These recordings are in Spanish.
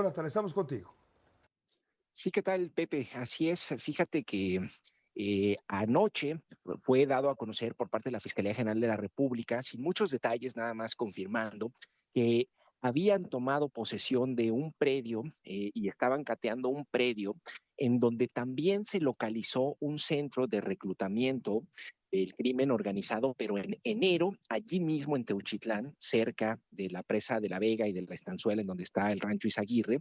Jonathan, estamos contigo. Sí, ¿qué tal, Pepe? Así es. Fíjate que anoche fue dado a conocer por parte de la Fiscalía General de la República, sin muchos detalles, nada más confirmando que habían tomado posesión de un predio y estaban cateando un predio en donde también se localizó un centro de reclutamiento del crimen organizado, pero en enero, allí mismo en Teuchitlán, cerca de la presa de la Vega y de la Estanzuela, en donde está el rancho Izaguirre,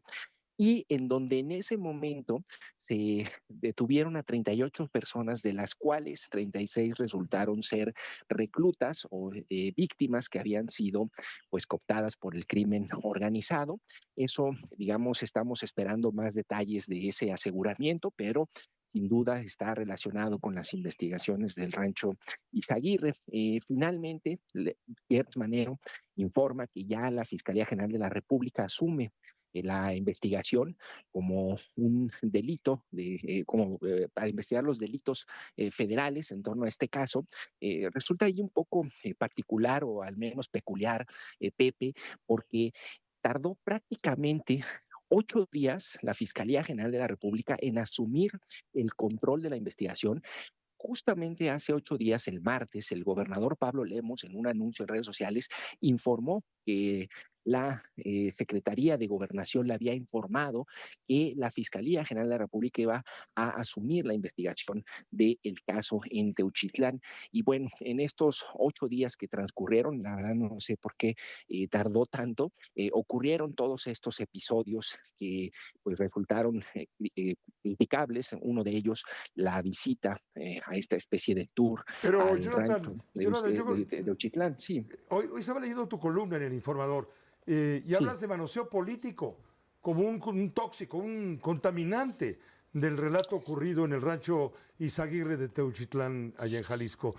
y en donde en ese momento se detuvieron a 38 personas, de las cuales 36 resultaron ser reclutas o víctimas que habían sido pues cooptadas por el crimen organizado. Eso, digamos, estamos esperando más detalles de ese aseguramiento, pero sin duda está relacionado con las investigaciones del rancho Izaguirre. Finalmente, Gertz Manero informa que ya la Fiscalía General de la República asume la investigación como un delito, para investigar los delitos federales en torno a este caso. Resulta ahí un poco particular o al menos peculiar, Pepe, porque tardó prácticamente 8 días la Fiscalía General de la República en asumir el control de la investigación. Justamente hace 8 días, el martes, el gobernador Pablo Lemos, en un anuncio en redes sociales, informó que la Secretaría de Gobernación le había informado que la Fiscalía General de la República iba a asumir la investigación del caso en Teuchitlán. Y bueno, en estos 8 días que transcurrieron, la verdad no sé por qué tardó tanto, ocurrieron todos estos episodios que pues resultaron criticables. Uno de ellos, la visita a esta especie de tour Pero al Jonathan, rancho Jonathan, de Uchitlán, sí, hoy estaba leyendo tu columna en El Informador y sí. hablas de manoseo político como un tóxico, un contaminante del relato ocurrido en el rancho Izaguirre de Teuchitlán, allá en Jalisco.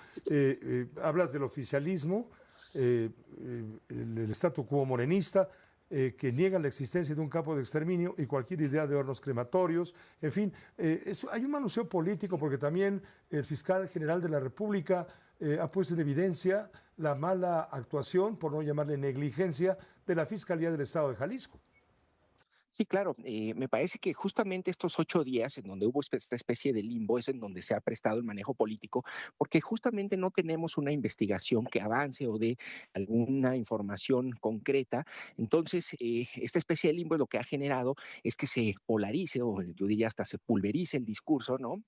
Hablas del oficialismo, el statu quo morenista, que niega la existencia de un campo de exterminio y cualquier idea de hornos crematorios. En fin, hay un manoseo político porque también el fiscal general de la República ha puesto en evidencia la mala actuación, por no llamarle negligencia, de la Fiscalía del Estado de Jalisco. Sí, claro. Me parece que justamente estos 8 días en donde hubo esta especie de limbo es en donde se ha prestado el manejo político, porque justamente no tenemos una investigación que avance o dé alguna información concreta. Entonces, esta especie de limbo lo que ha generado es que se polarice, o yo diría hasta se pulverice el discurso, ¿no?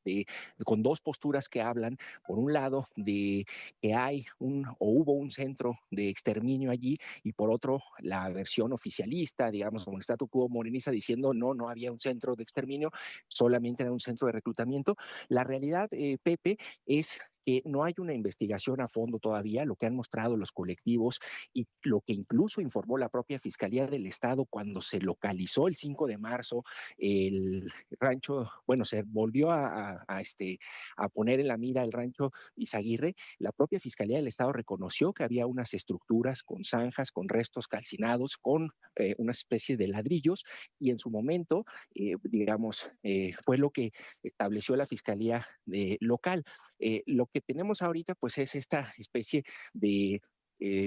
Con dos posturas que hablan, por un lado, de que hay o hubo un centro de exterminio allí, y por otro, la versión oficialista, digamos, como el statu quo morenista, diciendo no había un centro de exterminio, solamente era un centro de reclutamiento. La realidad, Pepe, es que no hay una investigación a fondo todavía, lo que han mostrado los colectivos y lo que incluso informó la propia Fiscalía del Estado cuando se localizó el 5 de marzo el rancho, bueno, se volvió a poner en la mira el rancho Izaguirre. La propia Fiscalía del Estado reconoció que había unas estructuras con zanjas, con restos calcinados, con una especie de ladrillos, y en su momento, digamos, fue lo que estableció la Fiscalía local. Lo que tenemos ahorita, pues, es esta especie de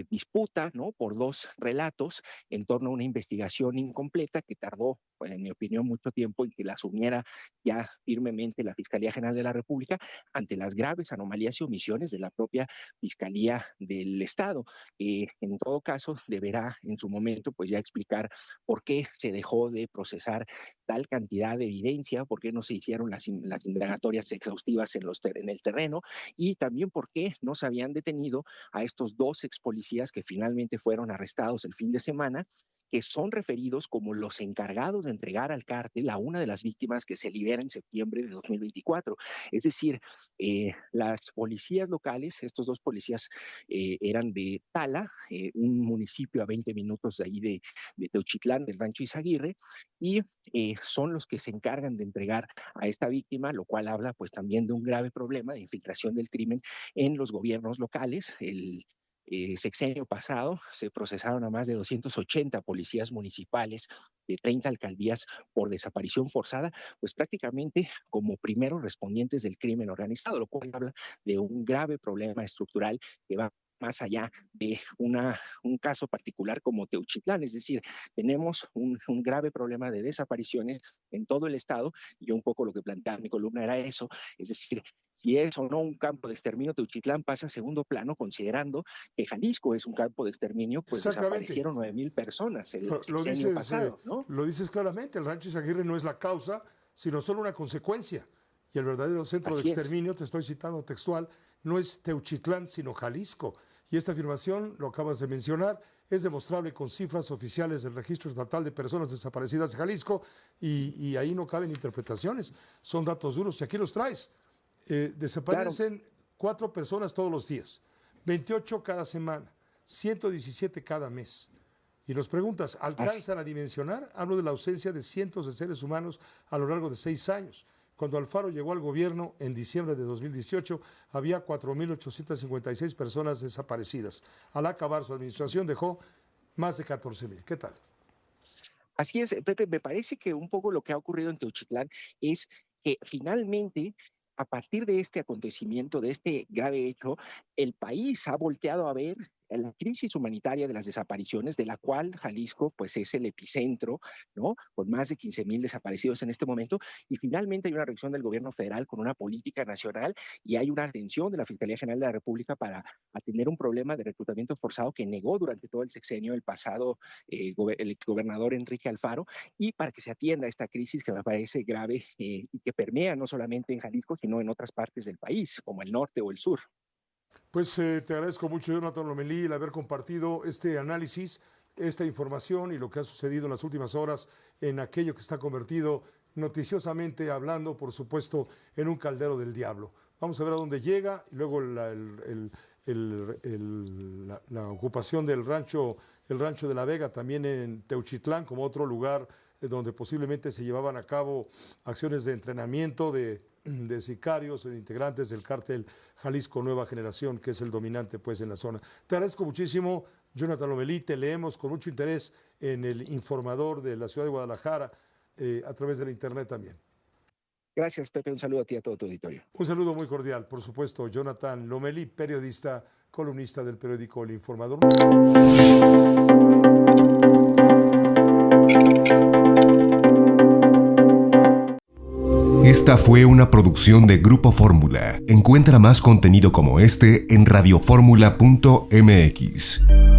disputa, ¿no? Por dos relatos en torno a una investigación incompleta que tardó, en mi opinión, mucho tiempo, y que la asumiera ya firmemente la Fiscalía General de la República ante las graves anomalías y omisiones de la propia Fiscalía del Estado. En todo caso, deberá en su momento pues ya explicar por qué se dejó de procesar tal cantidad de evidencia, por qué no se hicieron las indagatorias exhaustivas en el terreno, y también por qué no se habían detenido a estos dos ex policías que finalmente fueron arrestados el fin de semana, que son referidos como los encargados de entregar al cártel a una de las víctimas que se libera en septiembre de 2024. Es decir, las policías locales, estos dos policías eran de Tala, un municipio a 20 minutos de ahí de Teuchitlán, del rancho Izaguirre, y son los que se encargan de entregar a esta víctima, lo cual habla pues también de un grave problema de infiltración del crimen en los gobiernos locales. El sexenio pasado se procesaron a más de 280 policías municipales de 30 alcaldías por desaparición forzada, pues prácticamente como primeros respondientes del crimen organizado, lo cual habla de un grave problema estructural que va más allá de un caso particular como Teuchitlán. Es decir, tenemos un grave problema de desapariciones en todo el estado, y un poco lo que planteaba mi columna era eso, es decir, si es o no un campo de exterminio, Teuchitlán pasa a segundo plano, considerando que Jalisco es un campo de exterminio, pues Exactamente. desaparecieron 9,000 personas el Lo sexenio dices, pasado, ¿no? lo dices claramente, el rancho Izaguirre no es la causa, sino solo una consecuencia. Y el verdadero centro de Así es. exterminio, te estoy citando textual, no es Teuchitlán, sino Jalisco. Y esta afirmación, lo acabas de mencionar, es demostrable con cifras oficiales del Registro Estatal de Personas Desaparecidas de Jalisco, y ahí no caben interpretaciones, son datos duros, y aquí los traes. Claro. Desaparecen 4 personas todos los días, 28 cada semana, 117 cada mes. Y nos preguntas, Así, ¿alcanzan a dimensionar? Hablo de la ausencia de cientos de seres humanos a lo largo de 6 años. Cuando Alfaro llegó al gobierno en diciembre de 2018, había 4,856 personas desaparecidas. Al acabar su administración dejó más de 14,000. ¿Qué tal? así es, Pepe, me parece que un poco lo que ha ocurrido en Teuchitlán es que finalmente, a partir de este acontecimiento, de este grave hecho, el país ha volteado a ver la crisis humanitaria de las desapariciones, de la cual Jalisco pues es el epicentro, ¿no? Con más de 15,000 desaparecidos en este momento, y finalmente hay una reacción del gobierno federal con una política nacional, y hay una atención de la Fiscalía General de la República para atender un problema de reclutamiento forzado que negó durante todo el sexenio el pasado el exgobernador Enrique Alfaro, y para que se atienda esta crisis que me parece grave y que permea no solamente en Jalisco, sino en otras partes del país, como el norte o el sur. Pues te agradezco mucho, Jonathan Lomelí, el haber compartido este análisis, esta información y lo que ha sucedido en las últimas horas en aquello que está convertido noticiosamente hablando, por supuesto, en un caldero del diablo. Vamos a ver a dónde llega y luego la ocupación del rancho, el rancho de la Vega, también en Teuchitlán, como otro lugar donde posiblemente se llevaban a cabo acciones de entrenamiento de sicarios, de integrantes del cártel Jalisco Nueva Generación, que es el dominante pues en la zona. Te agradezco muchísimo, Jonathan Lomelí, te leemos con mucho interés en el Informador de la ciudad de Guadalajara, a través de la internet también. Gracias, Pepe. Un saludo a ti y a todo tu auditorio. Un saludo muy cordial, por supuesto, Jonathan Lomelí, periodista, columnista del periódico El Informador. Esta fue una producción de Grupo Fórmula. Encuentra más contenido como este en radioformula.mx.